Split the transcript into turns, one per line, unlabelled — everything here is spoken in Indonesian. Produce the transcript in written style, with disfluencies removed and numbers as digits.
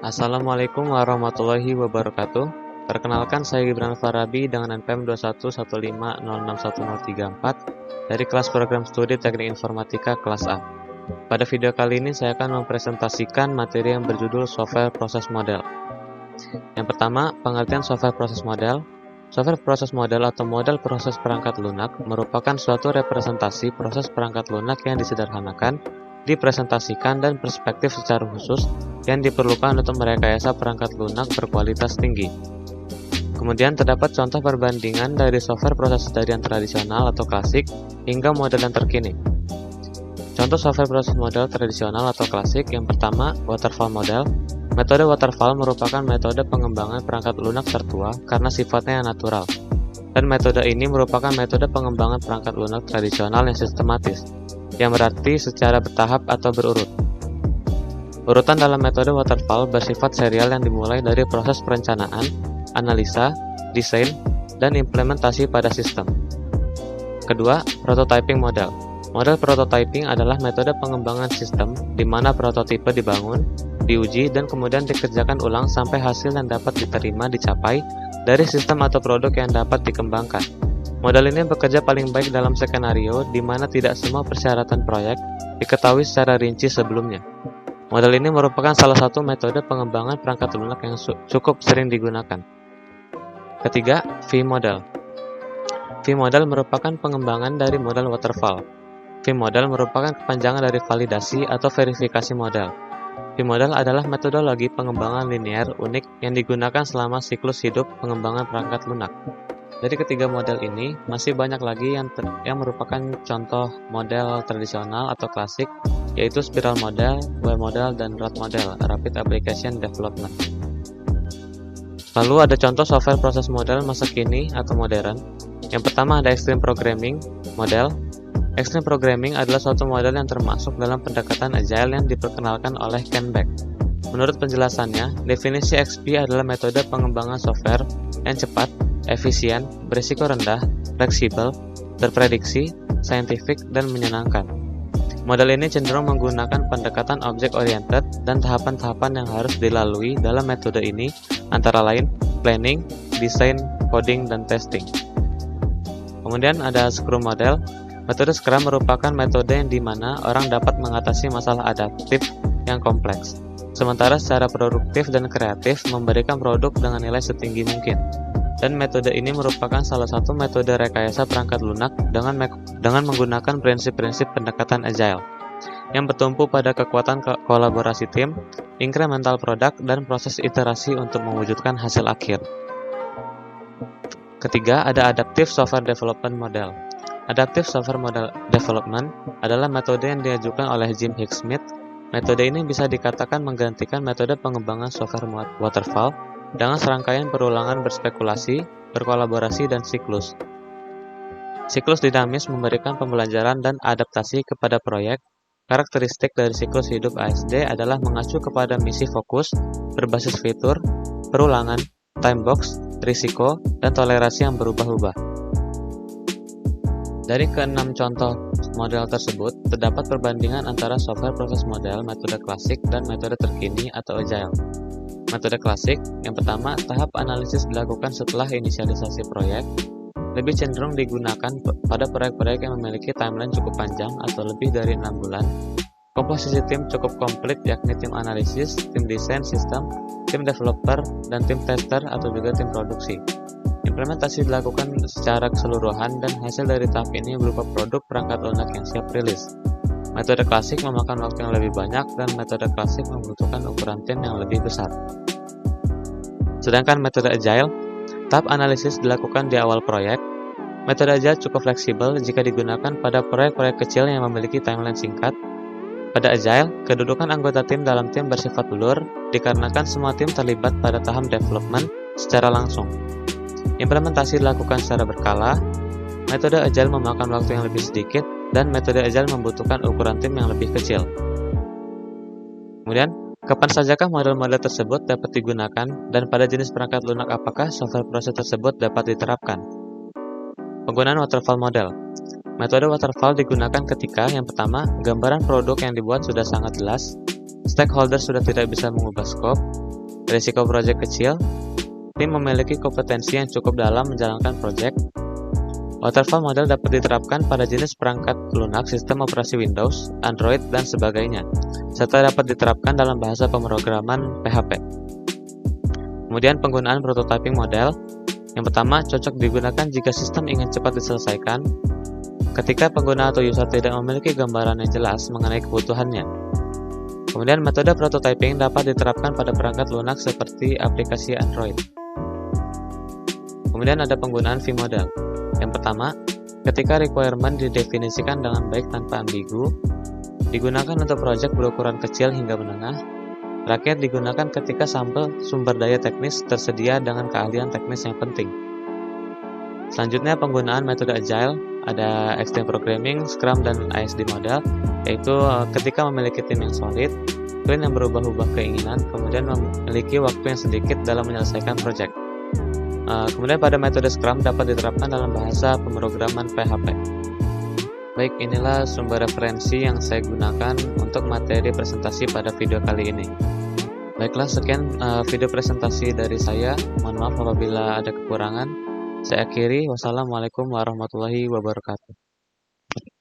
Assalamualaikum warahmatullahi wabarakatuh. Perkenalkan, saya Gibran Farabi dengan NPM 2115061034 dari kelas program studi Teknik Informatika kelas A. Pada video kali ini saya akan mempresentasikan materi yang berjudul Software Proses Model. Yang pertama, pengertian software proses model. Software proses model atau model proses perangkat lunak merupakan suatu representasi proses perangkat lunak yang disederhanakan, dipresentasikan, dan perspektif secara khusus yang diperlukan untuk merekayasa perangkat lunak berkualitas tinggi. Kemudian terdapat contoh perbandingan dari software proses dari yang tradisional atau klasik hingga model yang terkini. Contoh software proses model tradisional atau klasik yang pertama, waterfall model. Metode waterfall merupakan metode pengembangan perangkat lunak tertua karena sifatnya yang natural. Dan metode ini merupakan metode pengembangan perangkat lunak tradisional yang sistematis, yang berarti secara bertahap atau berurut. Urutan dalam metode waterfall bersifat serial yang dimulai dari proses perencanaan, analisa, desain, dan implementasi pada sistem. Kedua, prototyping model. Model prototyping adalah metode pengembangan sistem di mana prototipe dibangun, diuji, dan kemudian dikerjakan ulang sampai hasil yang dapat diterima dicapai dari sistem atau produk yang dapat dikembangkan. Model ini bekerja paling baik dalam skenario di mana tidak semua persyaratan proyek diketahui secara rinci sebelumnya. Model ini merupakan salah satu metode pengembangan perangkat lunak yang cukup sering digunakan. Ketiga, V-model. V-model merupakan pengembangan dari model waterfall. V-model merupakan kepanjangan dari validasi atau verifikasi model. V-model adalah metodologi pengembangan linear unik yang digunakan selama siklus hidup pengembangan perangkat lunak. Dari ketiga model ini, masih banyak lagi yang merupakan contoh model tradisional atau klasik, yaitu spiral model, wheel model, dan rod model, rapid application development. Lalu ada contoh software proses model masa kini atau modern. Yang pertama ada extreme programming model. Extreme programming adalah suatu model yang termasuk dalam pendekatan agile yang diperkenalkan oleh Ken Beck. Menurut penjelasannya, definisi XP adalah metode pengembangan software yang cepat, efisien, berisiko rendah, fleksibel, terprediksi, saintifik, dan menyenangkan. Model ini cenderung menggunakan pendekatan object-oriented dan tahapan-tahapan yang harus dilalui dalam metode ini antara lain planning, desain, coding, dan testing. Kemudian ada Scrum model. Metode Scrum merupakan metode yang dimana orang dapat mengatasi masalah adaptif yang kompleks, sementara secara produktif dan kreatif memberikan produk dengan nilai setinggi mungkin. Dan metode ini merupakan salah satu metode rekayasa perangkat lunak dengan menggunakan prinsip-prinsip pendekatan agile yang bertumpu pada kekuatan kolaborasi tim, incremental product, dan proses iterasi untuk mewujudkan hasil akhir. Ketiga, ada Adaptive Software Development Model. Adaptive Software Model Development adalah metode yang diajukan oleh Jim Hicks Smith. Metode ini bisa dikatakan menggantikan metode pengembangan software waterfall dengan serangkaian perulangan berspekulasi, berkolaborasi, dan siklus. Siklus dinamis memberikan pembelajaran dan adaptasi kepada proyek. Karakteristik dari siklus hidup ASD adalah mengacu kepada misi fokus, berbasis fitur, perulangan, time box, risiko, dan toleransi yang berubah-ubah. Dari keenam contoh model tersebut, terdapat perbandingan antara software proses model, metode klasik, dan metode terkini atau agile. Metode klasik, yang pertama, tahap analisis dilakukan setelah inisialisasi proyek, lebih cenderung digunakan pada proyek-proyek yang memiliki timeline cukup panjang atau lebih dari 6 bulan. Komposisi tim cukup komplit, yakni tim analisis, tim desain sistem, tim developer, dan tim tester atau juga tim produksi. Implementasi dilakukan secara keseluruhan dan hasil dari tahap ini berupa produk perangkat lunak yang siap rilis. Metode klasik memakan waktu yang lebih banyak dan metode klasik membutuhkan ukuran tim yang lebih besar. Sedangkan metode agile, tahap analisis dilakukan di awal proyek. Metode agile cukup fleksibel jika digunakan pada proyek-proyek kecil yang memiliki timeline singkat. Pada agile, kedudukan anggota tim dalam tim bersifat blur dikarenakan semua tim terlibat pada tahap development secara langsung. Implementasi dilakukan secara berkala. Metode agile memakan waktu yang lebih sedikit dan metode agile membutuhkan ukuran tim yang lebih kecil. Kemudian, kapan sajakah model-model tersebut dapat digunakan dan pada jenis perangkat lunak apakah software proses tersebut dapat diterapkan? Penggunaan waterfall model. Metode waterfall digunakan ketika yang pertama, gambaran produk yang dibuat sudah sangat jelas. stakeholder sudah tidak bisa mengubah skop, risiko proyek kecil, tim memiliki kompetensi yang cukup dalam menjalankan proyek. Waterfall model dapat diterapkan pada jenis perangkat lunak, sistem operasi Windows, Android, dan sebagainya, serta dapat diterapkan dalam bahasa pemrograman PHP. Kemudian penggunaan prototyping model. Yang pertama, cocok digunakan jika sistem ingin cepat diselesaikan, ketika pengguna atau user tidak memiliki gambaran yang jelas mengenai kebutuhannya. Kemudian metode prototyping dapat diterapkan pada perangkat lunak seperti aplikasi Android. Kemudian ada penggunaan V-model. Yang pertama, ketika requirement didefinisikan dengan baik tanpa ambigu, digunakan untuk proyek berukuran kecil hingga menengah. Terakhir, digunakan ketika sampel sumber daya teknis tersedia dengan keahlian teknis yang penting. Selanjutnya, penggunaan metode Agile, ada Extreme Programming, Scrum, dan ISD model, yaitu ketika memiliki tim yang solid, klien yang berubah-ubah keinginan, kemudian memiliki waktu yang sedikit dalam menyelesaikan proyek. Kemudian pada metode Scrum dapat diterapkan dalam bahasa pemrograman PHP. Baik, inilah sumber referensi yang saya gunakan untuk materi presentasi pada video kali ini. Baiklah, sekian video presentasi dari saya. Mohon maaf apabila ada kekurangan. Saya akhiri. Wassalamualaikum warahmatullahi wabarakatuh.